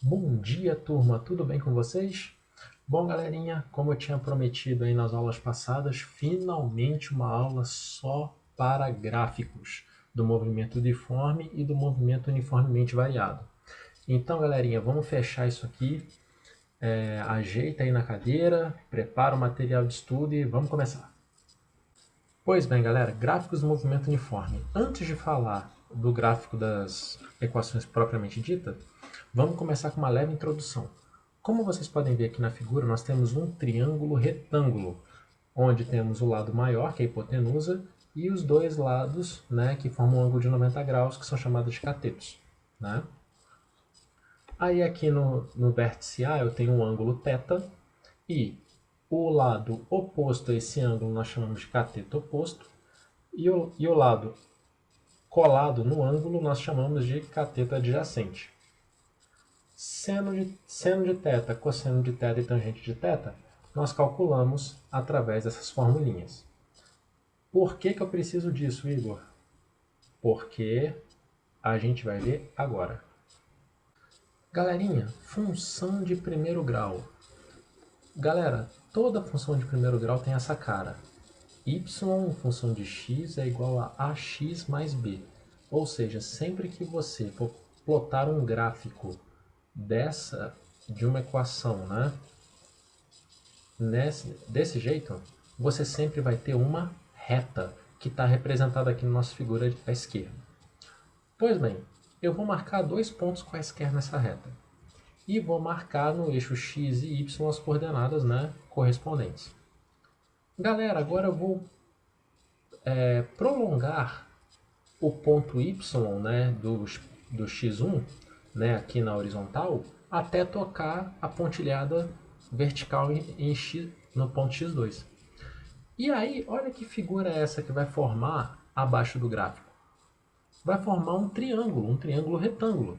Bom dia, turma, tudo bem com vocês? Bom, galerinha, como eu tinha prometido aí nas aulas passadas, finalmente uma aula só para gráficos do movimento uniforme e do movimento uniformemente variado. Então, galerinha, vamos fechar isso aqui, ajeita aí na cadeira, prepara o material de estudo e vamos começar. Pois bem, galera, gráficos do movimento uniforme. Antes de falar do gráfico das equações propriamente dita, vamos começar com uma leve introdução. Como vocês podem ver aqui na figura, nós temos um triângulo retângulo, onde temos o lado maior, que é a hipotenusa, e os dois lados, né, que formam um ângulo de 90 graus, que são chamados de catetos. Né? Aí aqui no vértice A eu tenho um ângulo θ, e o lado oposto a esse ângulo nós chamamos de cateto oposto, e o lado colado no ângulo nós chamamos de cateto adjacente. Seno de θ, cosseno de θ e tangente de θ, nós calculamos através dessas formulinhas. Por que eu preciso disso, Igor? Porque a gente vai ver agora. Galerinha, função de primeiro grau. Galera, toda função de primeiro grau tem essa cara. Y em função de x é igual a ax mais b. Ou seja, sempre que você for plotar um gráfico de uma equação, né, desse jeito, você sempre vai ter uma reta, que está representada aqui na nossa figura à esquerda. Pois bem, eu vou marcar dois pontos quaisquer nessa reta. E vou marcar no eixo x e y as coordenadas, né, correspondentes. Galera, agora eu vou prolongar o ponto y, né, do x1, né, aqui na horizontal, até tocar a pontilhada vertical no ponto x2. E aí, olha que figura é essa que vai formar abaixo do gráfico. Vai formar um triângulo retângulo.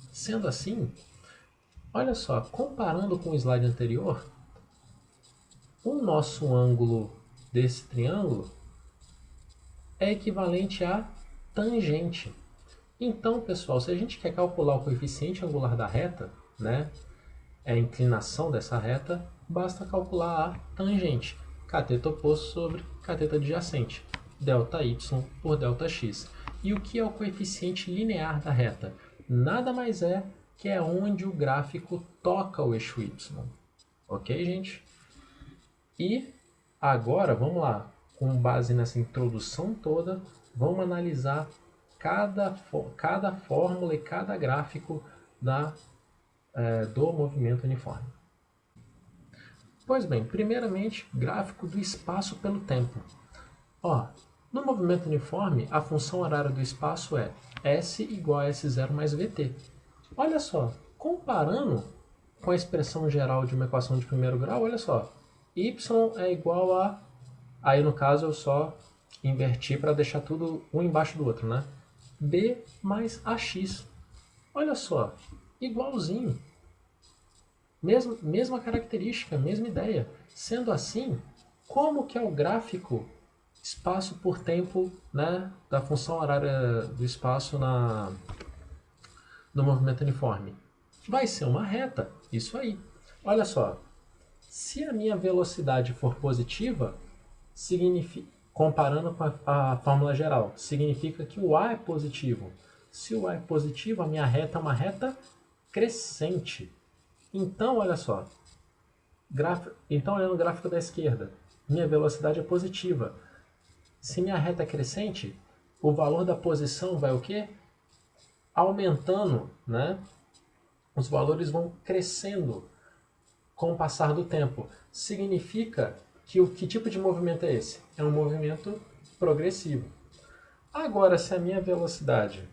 Sendo assim, olha só, comparando com o slide anterior, o nosso ângulo desse triângulo é equivalente a tangente. Então, pessoal, se a gente quer calcular o coeficiente angular da reta, né, a inclinação dessa reta, basta calcular a tangente, cateto oposto sobre cateto adjacente, ΔY por ΔX. E o que é o coeficiente linear da reta? Nada mais é que é onde o gráfico toca o eixo Y. Ok, gente? E agora, vamos lá, com base nessa introdução toda, vamos analisar cada fórmula e cada gráfico do movimento uniforme. Pois bem, primeiramente, gráfico do espaço pelo tempo. No movimento uniforme, a função horária do espaço é S igual a S0 mais VT. Olha só, comparando com a expressão geral de uma equação de primeiro grau, olha só, Y é igual a... Aí no caso eu só inverti para deixar tudo um embaixo do outro, né? B mais AX. Olha só, igualzinho. Mesma característica, mesma ideia. Sendo assim, como que é o gráfico espaço por tempo, né, da função horária do espaço no movimento uniforme? Vai ser uma reta, isso aí. Olha só, se a minha velocidade for positiva, comparando com a fórmula geral, significa que o A é positivo. Se o A é positivo, a minha reta é uma reta crescente. Então, olha só, olhando o gráfico da esquerda, minha velocidade é positiva. Se minha reta é crescente, o valor da posição vai o quê? Aumentando, né? Os valores vão crescendo com o passar do tempo. Significa que tipo de movimento é esse? É um movimento progressivo. Agora, se a minha velocidade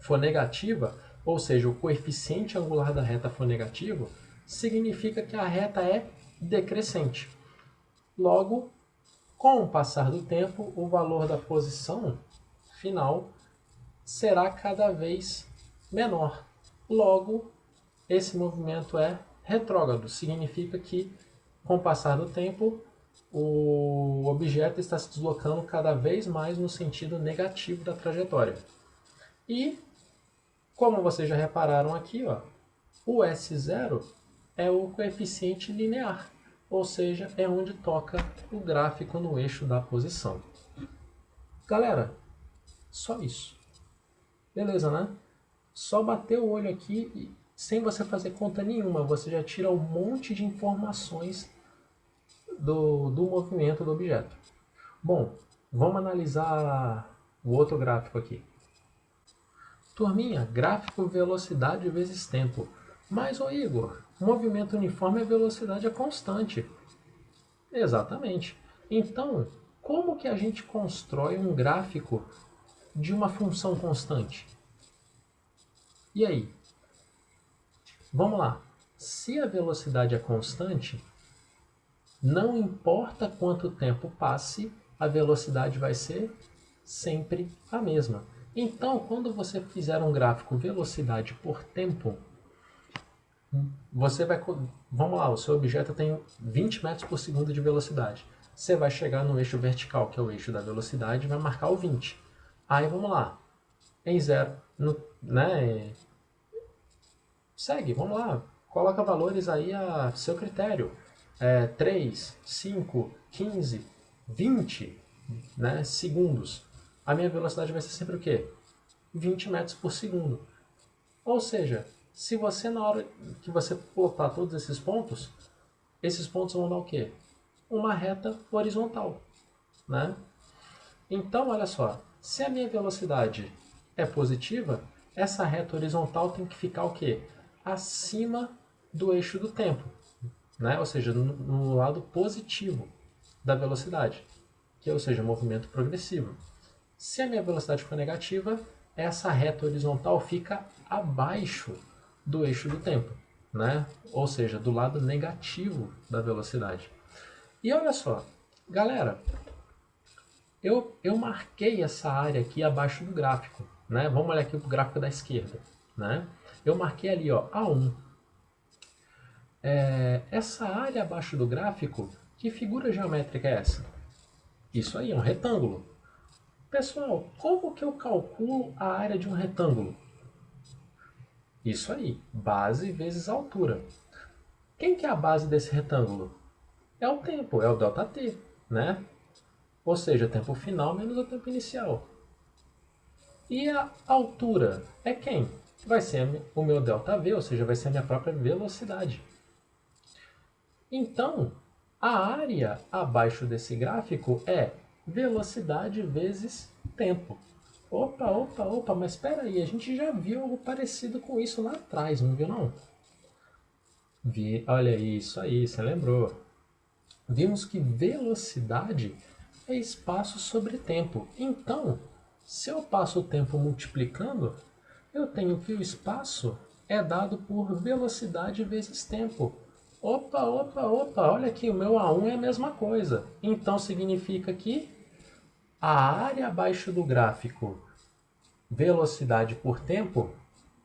for negativa, ou seja, o coeficiente angular da reta for negativo, significa que a reta é decrescente. Logo, com o passar do tempo, o valor da posição final será cada vez menor. Logo, esse movimento é retrógrado. Significa que, com o passar do tempo, o objeto está se deslocando cada vez mais no sentido negativo da trajetória. E, Como vocês já repararam aqui, ó, o S0 é o coeficiente linear, ou seja, é onde toca o gráfico no eixo da posição. Galera, só isso. Beleza, né? Só bater o olho aqui e sem você fazer conta nenhuma, você já tira um monte de informações do movimento do objeto. Bom, vamos analisar o outro gráfico aqui. Turminha, gráfico velocidade vezes tempo. Mas, ô Igor, movimento uniforme a velocidade é constante. Exatamente. Então, como que a gente constrói um gráfico de uma função constante? E aí? Vamos lá. Se a velocidade é constante, não importa quanto tempo passe, a velocidade vai ser sempre a mesma. Então, quando você fizer um gráfico velocidade por tempo, você vai... Vamos lá, o seu objeto tem 20 metros por segundo de velocidade. Você vai chegar no eixo vertical, que é o eixo da velocidade, e vai marcar o 20. Aí, vamos lá. Em zero, né? Segue, vamos lá. Coloca valores aí a seu critério. 3, 5, 15, 20, né, segundos. A minha velocidade vai ser sempre o quê? 20 metros por segundo. Ou seja, se você na hora que você plotar todos esses pontos vão dar o quê? Uma reta horizontal, né? Então, olha só, se a minha velocidade é positiva, essa reta horizontal tem que ficar o quê? Acima do eixo do tempo, né? Ou seja, no lado positivo da velocidade, que ou seja, movimento progressivo. Se a minha velocidade for negativa, essa reta horizontal fica abaixo do eixo do tempo, né? Ou seja, do lado negativo da velocidade. E olha só, galera, eu marquei essa área aqui abaixo do gráfico, né? Vamos olhar aqui para o gráfico da esquerda, né? Eu marquei ali, ó, A1. Essa área abaixo do gráfico, que figura geométrica é essa? Isso aí, é um retângulo. Pessoal, como que eu calculo a área de um retângulo? Isso aí, base vezes altura. Quem que é a base desse retângulo? É o tempo, é o ΔT, né? Ou seja, tempo final menos o tempo inicial. E a altura é quem? Vai ser o meu ΔV, ou seja, vai ser a minha própria velocidade. Então, a área abaixo desse gráfico é velocidade vezes tempo. Opa, mas espera aí, a gente já viu algo parecido com isso lá atrás, não viu não? Olha isso aí, você lembrou. Vimos que velocidade é espaço sobre tempo. Então, se eu passo o tempo multiplicando, eu tenho que o espaço é dado por velocidade vezes tempo. Opa, olha aqui, o meu A1 é a mesma coisa. Então significa que a área abaixo do gráfico, velocidade por tempo,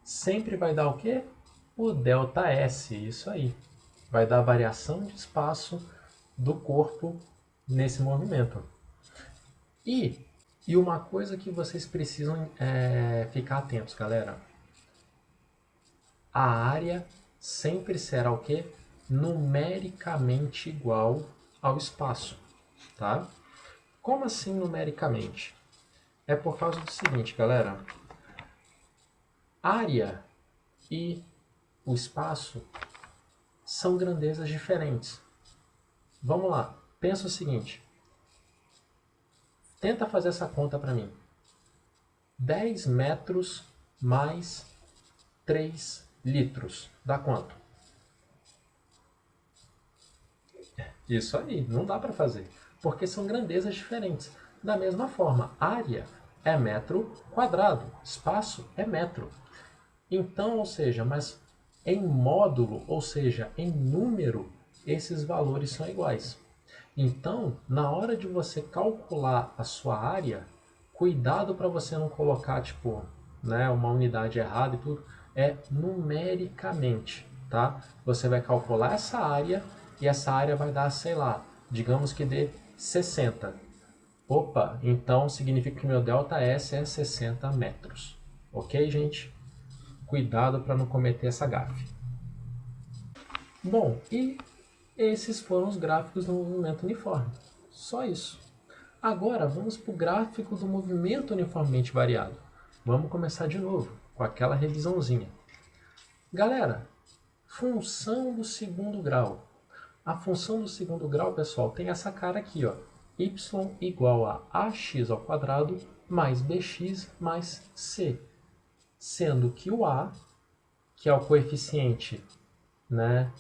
sempre vai dar o quê? O ΔS, isso aí. Vai dar a variação de espaço do corpo nesse movimento. E uma coisa que vocês precisam ficar atentos, galera. A área sempre será o quê? Numericamente igual ao espaço, tá? Como assim numericamente? É por causa do seguinte, galera. Área e o espaço são grandezas diferentes. Vamos lá, pensa o seguinte. Tenta fazer essa conta para mim. 10 metros mais 3 litros. Dá quanto? Isso aí, não dá para fazer, porque são grandezas diferentes. Da mesma forma, área é metro quadrado, espaço é metro. Então, ou seja, mas em módulo, ou seja, em número, esses valores são iguais. Então, na hora de você calcular a sua área, cuidado para você não colocar tipo, né, uma unidade errada e tudo, é numericamente, tá? Você vai calcular essa área e essa área vai dar, sei lá, digamos que dê 60. Opa, então significa que meu ΔS é 60 metros. Ok, gente? Cuidado para não cometer essa gafe. Bom, e esses foram os gráficos do movimento uniforme. Só isso. Agora vamos para o gráfico do movimento uniformemente variado. Vamos começar de novo, com aquela revisãozinha. Galera, função do segundo grau. A função do segundo grau, pessoal, tem essa cara aqui, ó. Y igual a ax ao quadrado mais bx mais c. Sendo que o a, que é o coeficiente, né,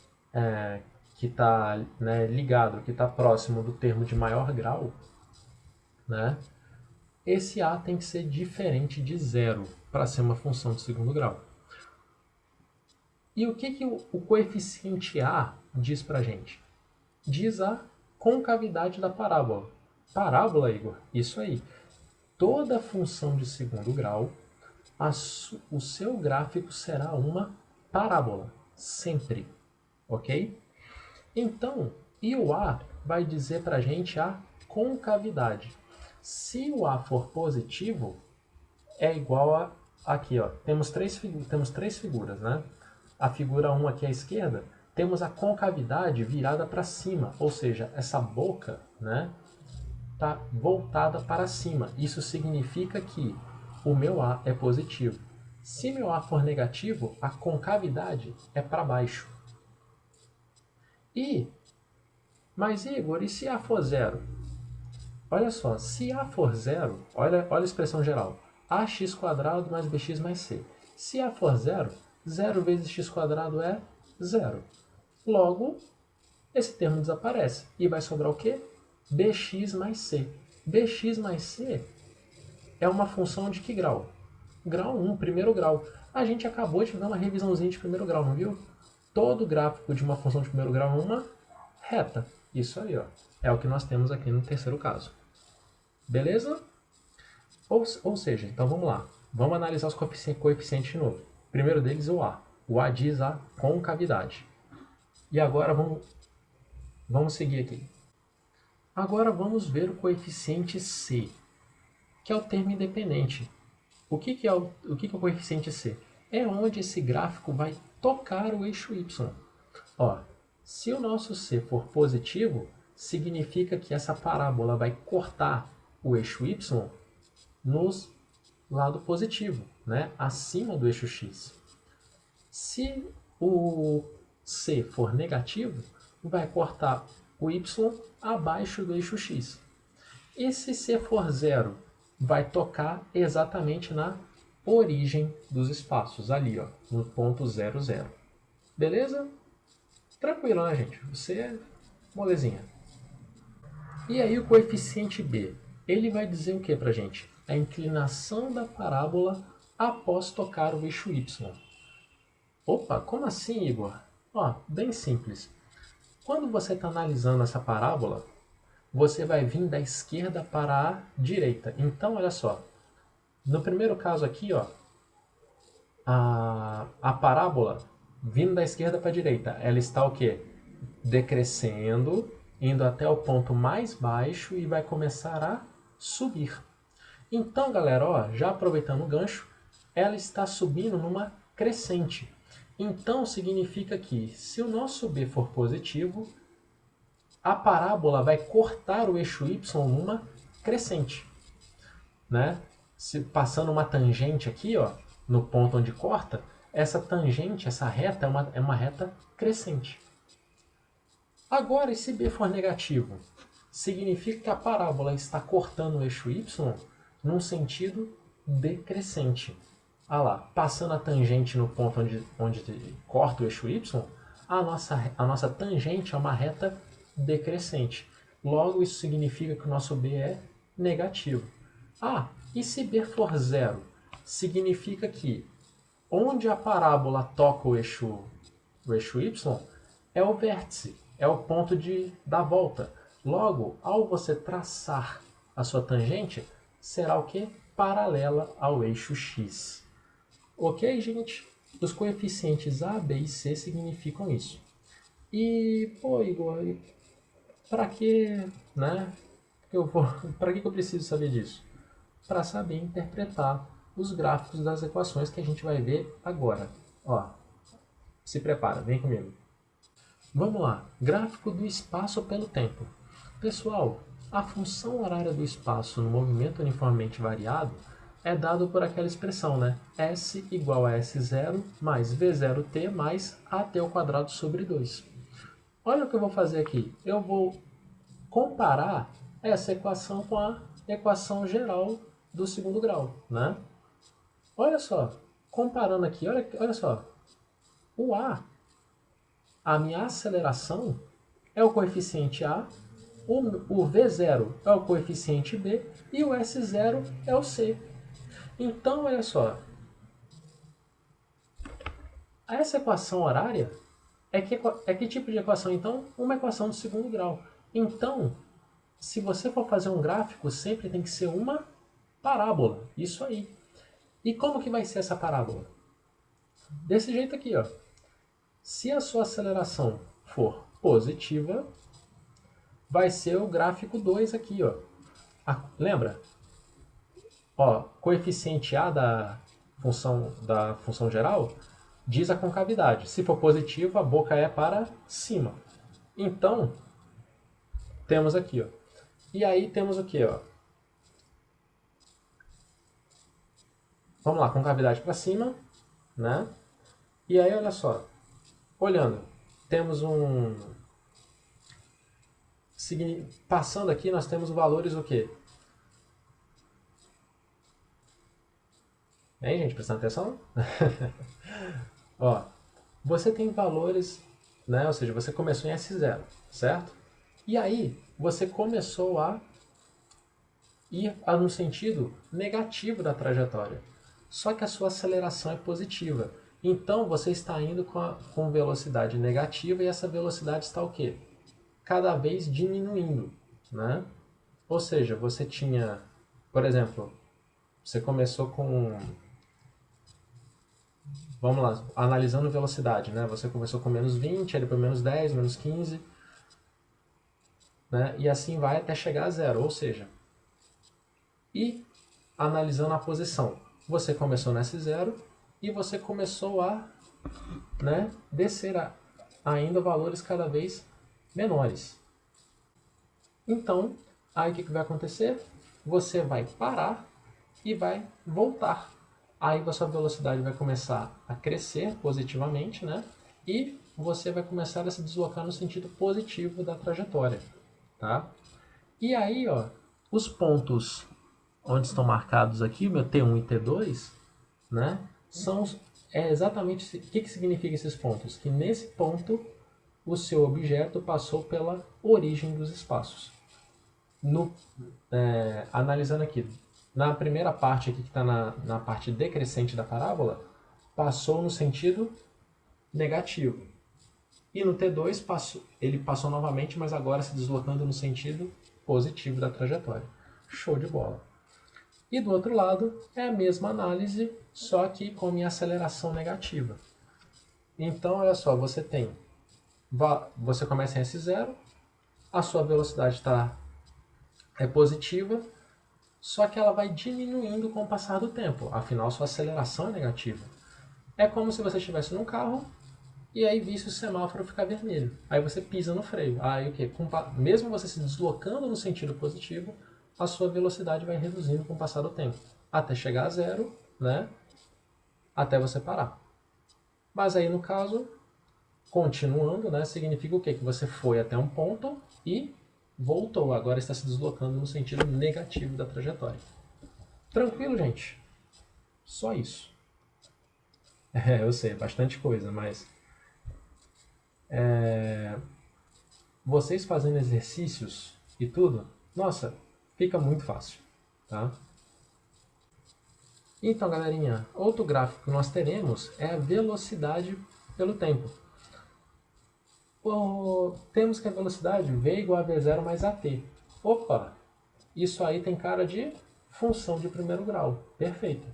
que está, né, ligado, que está próximo do termo de maior grau, né, esse a tem que ser diferente de zero para ser uma função de segundo grau. E o que o coeficiente a diz para a gente? Diz a concavidade da parábola. Parábola, Igor? Isso aí. Toda função de segundo grau, o seu gráfico será uma parábola. Sempre. Ok? Então, e o a vai dizer para a gente a concavidade. Se o a for positivo, é igual a... Aqui, ó, temos três figuras, né? A figura 1 aqui à esquerda, temos a concavidade virada para cima, ou seja, essa boca, né, está voltada para cima. Isso significa que o meu A é positivo. Se meu A for negativo, a concavidade é para baixo. Mas Igor, e se A for zero? Olha só, se A for zero, olha a expressão geral, ax² mais bx mais c. Se A for zero, 0 vezes x² é zero. Logo, esse termo desaparece e vai sobrar o quê? Bx mais c. Bx mais c é uma função de que grau? Grau 1, primeiro grau. A gente acabou de dar uma revisãozinha de primeiro grau, não viu? Todo gráfico de uma função de primeiro grau é uma reta. Isso aí, ó. É o que nós temos aqui no terceiro caso. Beleza? Ou seja, então vamos lá. Vamos analisar os coeficientes de novo. O primeiro deles é o A. O A diz a concavidade. E agora vamos seguir aqui. Agora vamos ver o coeficiente C, que é o termo independente. O que é o coeficiente C? É onde esse gráfico vai tocar o eixo Y. Ó, se o nosso C for positivo, significa que essa parábola vai cortar o eixo Y no lado positivo, né? Acima do eixo X. Se o C for negativo, vai cortar o Y abaixo do eixo X. E se C for zero, vai tocar exatamente na origem dos espaços, ali, ó, no ponto 0, 0. Beleza? Tranquilo, né, gente? Você é molezinha. E aí o coeficiente B, ele vai dizer o que pra gente? A inclinação da parábola após tocar o eixo Y. Opa, como assim, Igor? Ó, bem simples. Quando você está analisando essa parábola, você vai vir da esquerda para a direita. Então, olha só. No primeiro caso aqui, ó, a parábola vindo da esquerda para a direita, ela está o quê? Decrescendo, indo até o ponto mais baixo e vai começar a subir. Então, galera, ó, já aproveitando o gancho, ela está subindo numa crescente. Então, significa que se o nosso B for positivo, a parábola vai cortar o eixo Y numa crescente. Né? Se passando uma tangente aqui, ó, no ponto onde corta, essa tangente, essa reta, é uma reta crescente. Agora, e se B for negativo? Significa que a parábola está cortando o eixo Y num sentido decrescente. Ah lá, passando a tangente no ponto onde corta o eixo Y, a nossa tangente é uma reta decrescente. Logo, isso significa que o nosso B é negativo. Ah, e se B for zero? Significa que onde a parábola toca o eixo Y é o vértice, é o ponto da volta. Logo, ao você traçar a sua tangente, será o que? Paralela ao eixo X. Ok, gente? Os coeficientes A, B e C significam isso. E, pô, Igor, para que, né? Para que eu preciso saber disso? Para saber interpretar os gráficos das equações que a gente vai ver agora. Ó, se prepara, vem comigo. Vamos lá, gráfico do espaço pelo tempo. Pessoal, a função horária do espaço no movimento uniformemente variado é dado por aquela expressão, né? S igual a S0 mais V0t mais AT ao quadrado sobre 2. Olha o que eu vou fazer aqui. Eu vou comparar essa equação com a equação geral do segundo grau, né? Olha só, comparando aqui, olha só. O a minha aceleração é o coeficiente A, o V0 é o coeficiente B e o S0 é o C. Então, olha só, essa equação horária é que tipo de equação? Então, uma equação do segundo grau. Então, se você for fazer um gráfico, sempre tem que ser uma parábola. Isso aí. E como que vai ser essa parábola? Desse jeito aqui, ó. Se a sua aceleração for positiva, vai ser o gráfico 2 aqui, ó. Lembra? Ó, coeficiente A da função geral diz a concavidade. Se for positivo, a boca é para cima. Então, temos aqui, ó. E aí temos o que, ó? Vamos lá, concavidade para cima, né? E aí, olha só. Olhando, temos passando aqui, nós temos valores o quê? Hein, gente? Prestando atenção? Ó, você tem valores, né? Ou seja, você começou em S0, certo? E aí, você começou a ir no sentido negativo da trajetória. Só que a sua aceleração é positiva. Então, você está indo com velocidade negativa e essa velocidade está o quê? Cada vez diminuindo, né? Ou seja, você tinha, por exemplo, você começou com, vamos lá, analisando velocidade, né? Você começou com menos 20, aí depois menos 10, menos 15, né? E assim vai até chegar a zero, ou seja, e analisando a posição, você começou nesse zero e você começou a, né, descer ainda valores cada vez menores. Então, aí o que vai acontecer? Você vai parar e vai voltar. Aí a sua velocidade vai começar a crescer positivamente, né? E você vai começar a se deslocar no sentido positivo da trajetória, tá? E aí, ó, os pontos onde estão marcados aqui, meu T1 e T2, né? É exatamente o que significa esses pontos? Que nesse ponto o seu objeto passou pela origem dos espaços. Analisando aqui, na primeira parte aqui que está na parte decrescente da parábola, passou no sentido negativo. E no T2 ele passou novamente, mas agora se deslocando no sentido positivo da trajetória. Show de bola. E do outro lado é a mesma análise, só que com minha aceleração negativa. Então, olha só, você começa em S0, a sua velocidade é positiva, só que ela vai diminuindo com o passar do tempo. Afinal, sua aceleração é negativa. É como se você estivesse num carro e aí visse o semáforo ficar vermelho. Aí você pisa no freio. Aí o quê? Mesmo você se deslocando no sentido positivo, a sua velocidade vai reduzindo com o passar do tempo. Até chegar a zero, né? Até você parar. Mas aí no caso, continuando, né? Significa o quê? Que você foi até um ponto e voltou. Agora está se deslocando no sentido negativo da trajetória. Tranquilo, gente? Só isso. Eu sei, é bastante coisa, mas vocês fazendo exercícios e tudo, nossa, fica muito fácil, tá? Então, galerinha, outro gráfico que nós teremos é a velocidade pelo tempo. Temos que a velocidade V igual a V0 mais AT. Opa, isso aí tem cara de função de primeiro grau. Perfeito.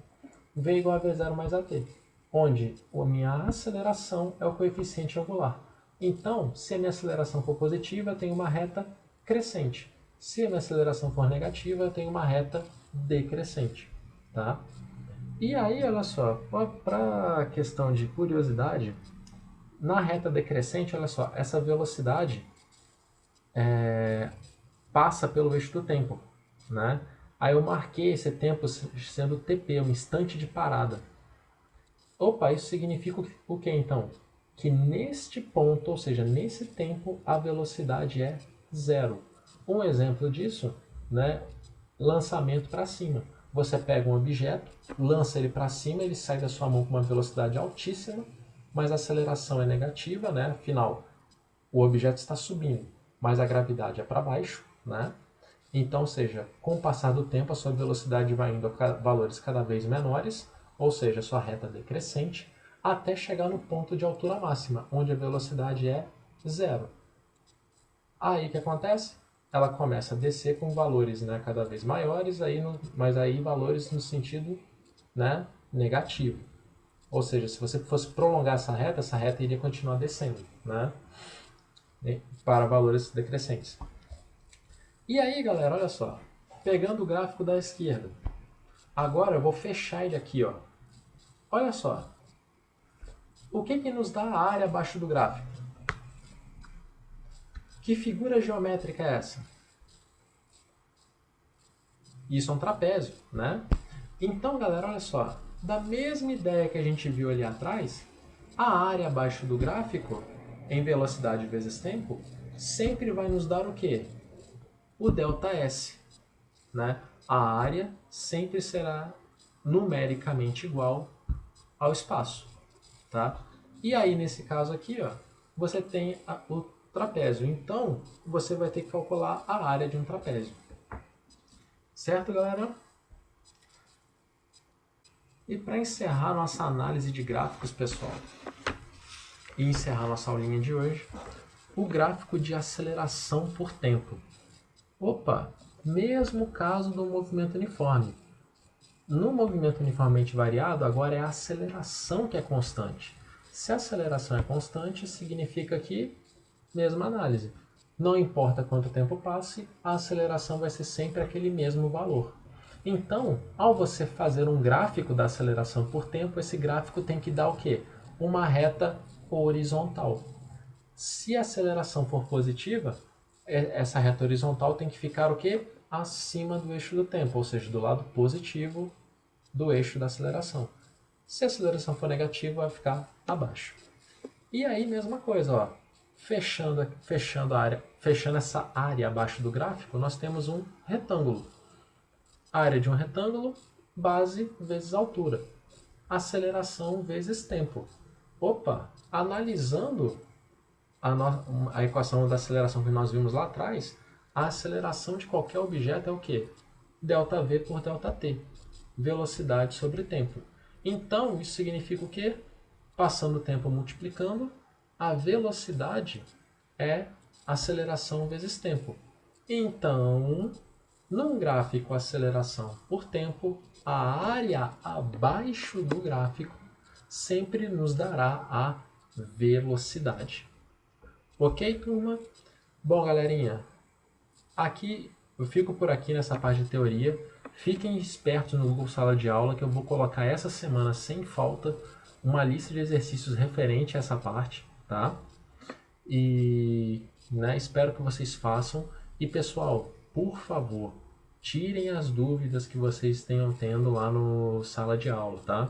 V igual a V0 mais AT, onde a minha aceleração é o coeficiente angular. Então, se a minha aceleração for positiva, eu tenho uma reta crescente. Se a minha aceleração for negativa, eu tenho uma reta decrescente. Tá? E aí, olha só, para questão de curiosidade, na reta decrescente, olha só, essa velocidade passa pelo eixo do tempo, né? Aí eu marquei esse tempo sendo TP, um instante de parada. Opa, isso significa o que então? Que neste ponto, ou seja, nesse tempo, a velocidade é zero. Um exemplo disso, né? Lançamento para cima. Você pega um objeto, lança ele para cima, ele sai da sua mão com uma velocidade altíssima, mas a aceleração é negativa, né? Afinal, o objeto está subindo, mas a gravidade é para baixo, né? Então, ou seja, com o passar do tempo, a sua velocidade vai indo a valores cada vez menores, ou seja, a sua reta decrescente, até chegar no ponto de altura máxima, onde a velocidade é zero. Aí o que acontece? Ela começa a descer com valores, né, cada vez maiores, mas aí valores no sentido, né, negativo. Ou seja, se você fosse prolongar essa reta iria continuar descendo, né, para valores decrescentes. E aí, galera, olha só. Pegando o gráfico da esquerda. Agora eu vou fechar ele aqui, ó. Olha só. O que nos dá a área abaixo do gráfico? Que figura geométrica é essa? Isso é um trapézio, né? Então, galera, olha só. Da mesma ideia que a gente viu ali atrás, a área abaixo do gráfico, em velocidade vezes tempo, sempre vai nos dar o quê? O ΔS, né? A área sempre será numericamente igual ao espaço, tá? E aí, nesse caso aqui, ó, você tem o trapézio. Então, você vai ter que calcular a área de um trapézio. Certo, galera? E para encerrar nossa análise de gráficos, pessoal, e encerrar nossa aulinha de hoje, o gráfico de aceleração por tempo. Opa, mesmo caso do movimento uniforme. No movimento uniformemente variado, agora é a aceleração que é constante. Se a aceleração é constante, significa que, mesma análise, não importa quanto tempo passe, a aceleração vai ser sempre aquele mesmo valor. Então, ao você fazer um gráfico da aceleração por tempo, esse gráfico tem que dar o quê? Uma reta horizontal. Se a aceleração for positiva, essa reta horizontal tem que ficar o quê? Acima do eixo do tempo, ou seja, do lado positivo do eixo da aceleração. Se a aceleração for negativa, vai ficar abaixo. E aí, mesma coisa, ó, fechando essa área abaixo do gráfico, nós temos um retângulo. Área de um retângulo, base vezes altura. Aceleração vezes tempo. Opa, analisando a equação da aceleração que nós vimos lá atrás, a aceleração de qualquer objeto é o quê? ΔV por ΔT. Velocidade sobre tempo. Então, isso significa o quê? Passando o tempo multiplicando, a velocidade é aceleração vezes tempo. Então, num gráfico aceleração por tempo, a área abaixo do gráfico sempre nos dará a velocidade. Ok, turma? Bom, galerinha, aqui eu fico por aqui nessa parte de teoria. Fiquem espertos no Google Sala de Aula, que eu vou colocar essa semana sem falta uma lista de exercícios referente a essa parte, tá? E espero que vocês façam. E pessoal, por favor, tirem as dúvidas que vocês tenham tendo lá no Sala de Aula, tá?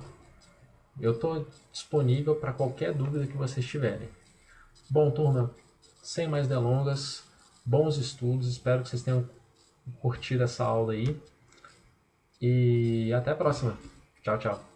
Eu estou disponível para qualquer dúvida que vocês tiverem. Bom, turma, sem mais delongas, bons estudos, espero que vocês tenham curtido essa aula aí. E até a próxima. Tchau, tchau.